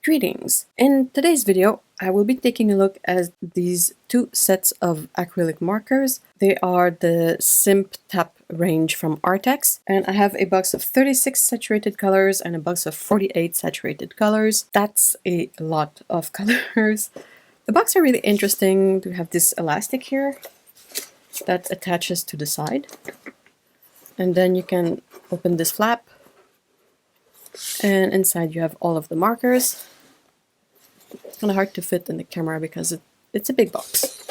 Greetings! In today's video, I will be taking a look at these two sets of acrylic markers. They are the Simptap range from Arrtx, and I have a box of 36 saturated colors and a box of 48 saturated colors. That's a lot of colors. The box are really interesting. We have this elastic here that attaches to the side, and then you can open this flap, and inside you have all of the markers. It's kind of hard to fit in the camera because it's a big box.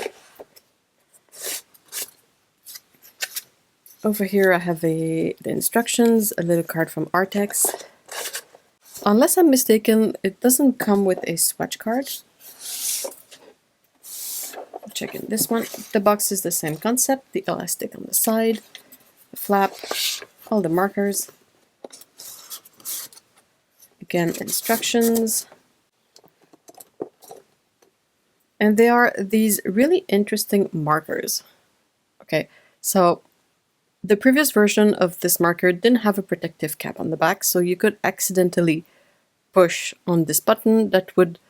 Over here I have the instructions, a little card from Arrtx. Unless I'm mistaken, it doesn't come with a swatch card. Check in this one. The box is the same concept, the elastic on the side, the flap, all the markers. Again, instructions. And they are these really interesting markers. Okay, so the previous version of this marker didn't have a protective cap on the back, so you could accidentally push on this button that would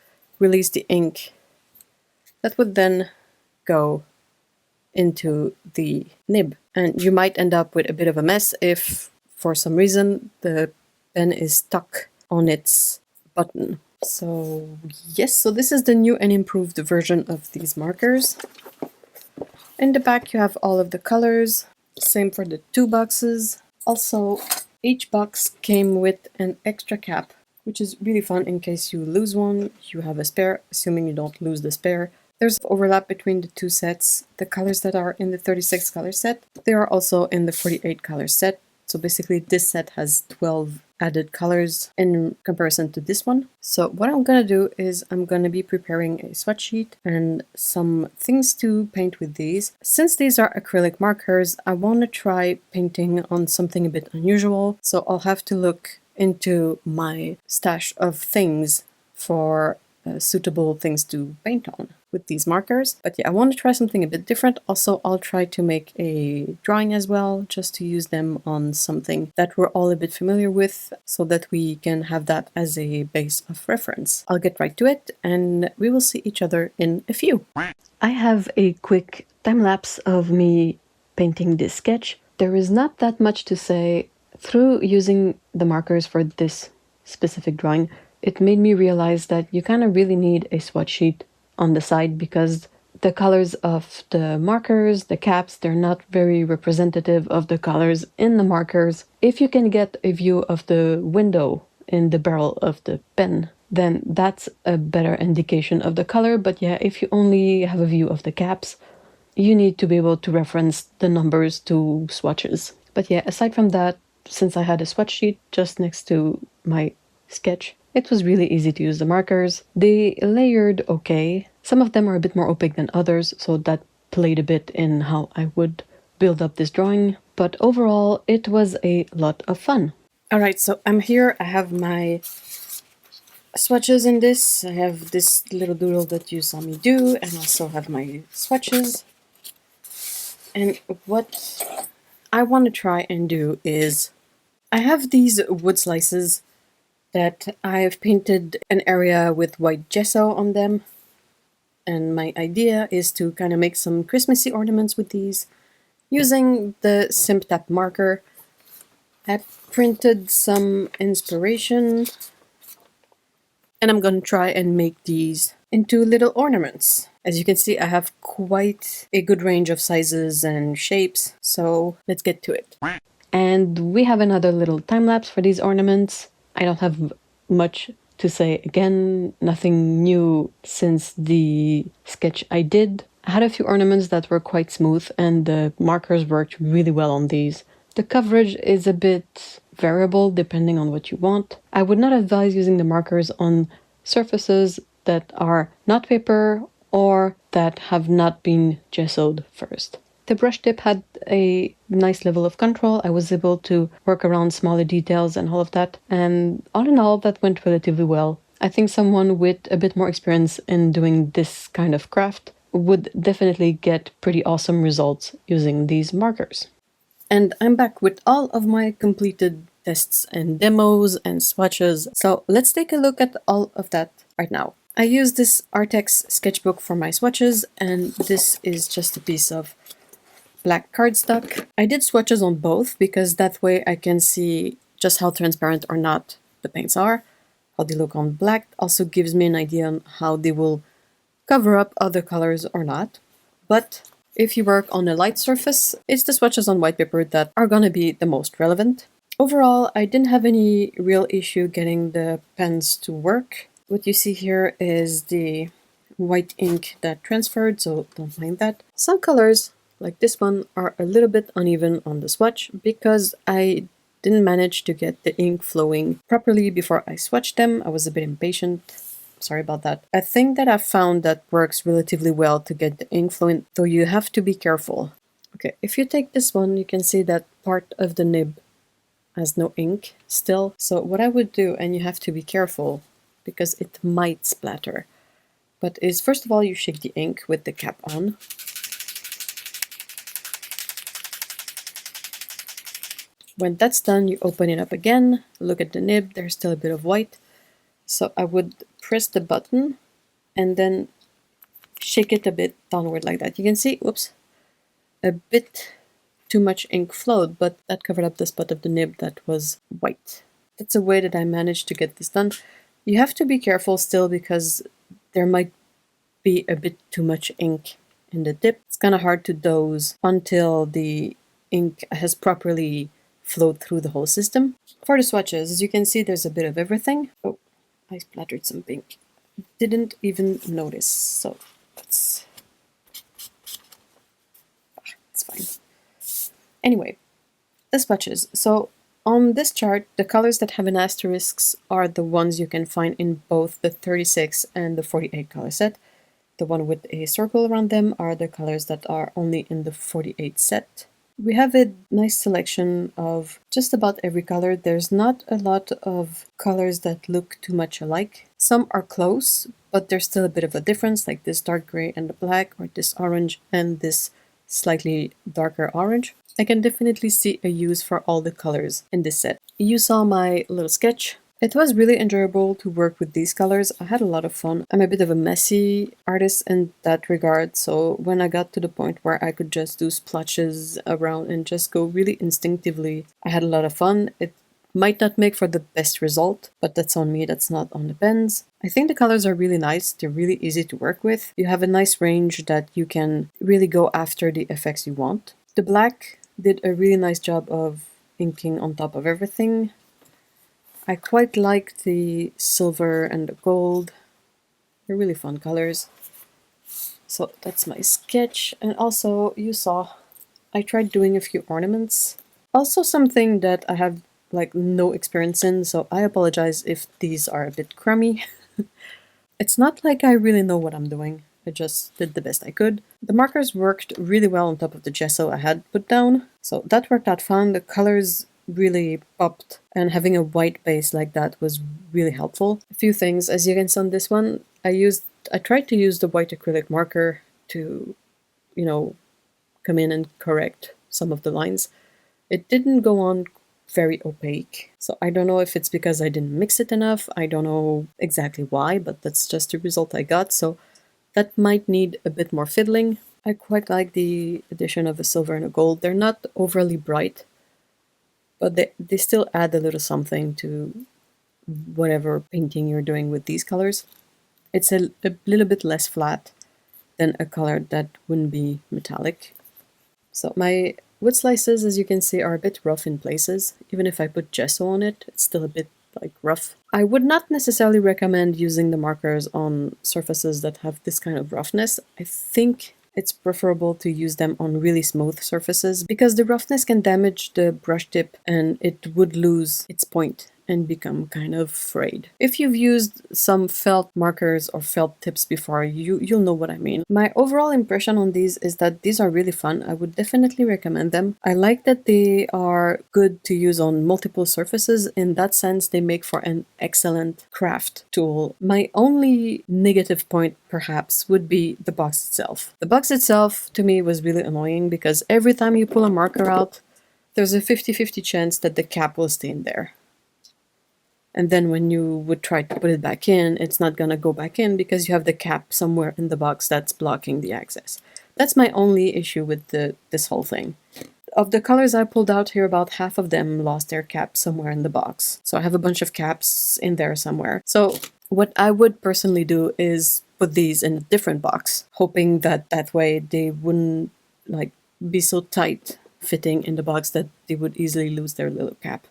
release the ink. That would then go into the nib. And you might end up with a bit of a mess if, for some reason, the pen is stuck on its button. So yes, so this is the new and improved version of these markers. In the back you have all of the colors, same for the two boxes. Also, each box came with an extra cap, which is really fun in case you lose one, you have a spare, assuming you don't lose the spare. There's overlap between the two sets. The colors that are in the 36 color set, they are also in the 48 color set. So basically this set has 12 added colors in comparison to this one. So what I'm gonna do is I'm gonna be preparing a swatch sheet and some things to paint with these. Since these are acrylic markers, I want to try painting on something a bit unusual. So I'll have to look into my stash of things for suitable things to paint on with these markers. But yeah, I want to try something a bit different. Also, I'll try to make a drawing as well, just to use them on something that we're all a bit familiar with, so that we can have that as a base of reference. I'll get right to it, and we will see each other in a few. I have a quick time lapse of me painting this sketch. There is not that much to say. Through using the markers for this specific drawing, it made me realize that you kind of really need a swatch sheet on the side, because the colors of the markers, the caps, they're not very representative of the colors in the markers. If you can get a view of the window in the barrel of the pen, then that's a better indication of the color. But yeah, if you only have a view of the caps, you need to be able to reference the numbers to swatches. But yeah, aside from that, since I had a swatch sheet just next to my sketch, it was really easy to use the markers. They layered okay. Some of them are a bit more opaque than others, so that played a bit in how I would build up this drawing. But overall, it was a lot of fun. Alright, so I'm here. I have my swatches in this. I have this little doodle that you saw me do, and also have my swatches. And what I want to try and do is, I have these wood slices that I've painted an area with white gesso on them, and my idea is to kind of make some Christmassy ornaments with these using the Simptap marker. I printed some inspiration, and I'm going to try and make these into little ornaments. As you can see, I have quite a good range of sizes and shapes, so let's get to it. And we have another little time lapse for these ornaments. I don't have much to say again, nothing new since the sketch I did. I had a few ornaments that were quite smooth, and the markers worked really well on these. The coverage is a bit variable depending on what you want. I would not advise using the markers on surfaces that are not paper or that have not been gessoed first. The brush tip had a nice level of control. I was able to work around smaller details and all of that. And all in all, that went relatively well. I think someone with a bit more experience in doing this kind of craft would definitely get pretty awesome results using these markers. And I'm back with all of my completed tests and demos and swatches. So let's take a look at all of that right now. I use this Arrtx sketchbook for my swatches, and this is just a piece of black cardstock. I did swatches on both because that way I can see just how transparent or not the paints are, how they look on black. Also gives me an idea on how they will cover up other colors or not. But if you work on a light surface, it's the swatches on white paper that are gonna be the most relevant. Overall, I didn't have any real issue getting the pens to work. What you see here is the white ink that transferred, so don't mind that. Some colors, like this one, are a little bit uneven on the swatch because I didn't manage to get the ink flowing properly before I swatched them. I was a bit impatient. Sorry about that. A thing that I've found that works relatively well to get the ink flowing, though you have to be careful. Okay, if you take this one, you can see that part of the nib has no ink still. So what I would do, and you have to be careful because it might splatter, but is first of all you shake the ink with the cap on. When that's done, you open it up again, look at the nib, there's still a bit of white. So I would press the button and then shake it a bit downward like that. You can see, whoops, a bit too much ink flowed, but that covered up the spot of the nib that was white. That's a way that I managed to get this done. You have to be careful still because there might be a bit too much ink in the tip. It's kind of hard to dose until the ink has properly flowed through the whole system. For the swatches, as you can see, there's a bit of everything. Oh, I splattered some pink. Didn't even notice, so it's fine. Anyway, the swatches. So on this chart, the colors that have an asterisk are the ones you can find in both the 36 and the 48 color set. The one with a circle around them are the colors that are only in the 48 set. We have a nice selection of just about every color. There's not a lot of colors that look too much alike. Some are close, but there's still a bit of a difference, like this dark gray and the black, or this orange and this slightly darker orange. I can definitely see a use for all the colors in this set. You saw my little sketch. It was really enjoyable to work with these colors. I had a lot of fun. I'm a bit of a messy artist in that regard, so when I got to the point where I could just do splotches around and just go really instinctively, I had a lot of fun. It might not make for the best result, but that's on me, that's not on the pens. I think the colors are really nice. They're really easy to work with. You have a nice range that you can really go after the effects you want. The black did a really nice job of inking on top of everything. I quite like the silver and the gold. They're really fun colors. So that's my sketch. And also, you saw, I tried doing a few ornaments. Also something that I have like no experience in, so I apologize if these are a bit crummy. It's not like I really know what I'm doing. I just did the best I could. The markers worked really well on top of the gesso I had put down, so that worked out fine. The colors really popped, and having a white base like that was really helpful. A few things, as you can see on this one, I tried to use the white acrylic marker to, come in and correct some of the lines. It didn't go on very opaque, so I don't know if it's because I didn't mix it enough. I don't know exactly why, but that's just the result I got, so that might need a bit more fiddling. I quite like the addition of a silver and a gold. They're not overly bright, but they still add a little something to whatever painting you're doing with these colors. It's a little bit less flat than a color that wouldn't be metallic. So my wood slices, as you can see, are a bit rough in places. Even if I put gesso on it, it's still a bit rough. I would not necessarily recommend using the markers on surfaces that have this kind of roughness. I think it's preferable to use them on really smooth surfaces because the roughness can damage the brush tip and it would lose its point and become kind of frayed. If you've used some felt markers or felt tips before, you'll know what I mean. My overall impression on these is that these are really fun. I would definitely recommend them. I like that they are good to use on multiple surfaces. In that sense, they make for an excellent craft tool. My only negative point, perhaps, would be the box itself. The box itself, to me, was really annoying because every time you pull a marker out, there's a 50-50 chance that the cap will stay in there. And then when you would try to put it back in, it's not gonna go back in because you have the cap somewhere in the box that's blocking the access. That's my only issue with this whole thing. Of the colors I pulled out here, about half of them lost their cap somewhere in the box. So I have a bunch of caps in there somewhere. So what I would personally do is put these in a different box, hoping that that way they wouldn't like be so tight fitting in the box that they would easily lose their little cap.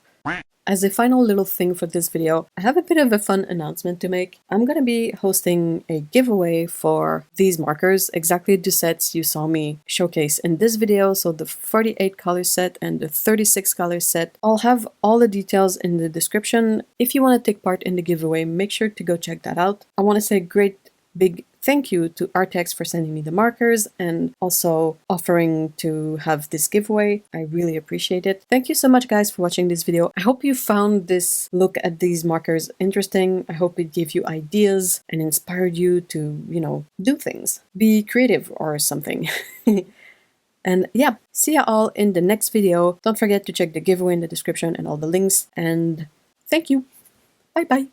As a final little thing for this video, I have a bit of a fun announcement to make. I'm gonna be hosting a giveaway for these markers, exactly the sets you saw me showcase in this video, so the 48 color set and the 36 color set. I'll have all the details in the description. If you want to take part in the giveaway, make sure to go check that out. I want to say a great big thank you to Arrtx for sending me the markers and also offering to have this giveaway. I really appreciate it. Thank you so much guys for watching this video. I hope you found this look at these markers interesting. I hope it gave you ideas and inspired you to, you know, do things. Be creative or something. And yeah, see ya all in the next video. Don't forget to check the giveaway in the description and all the links. And thank you. Bye bye.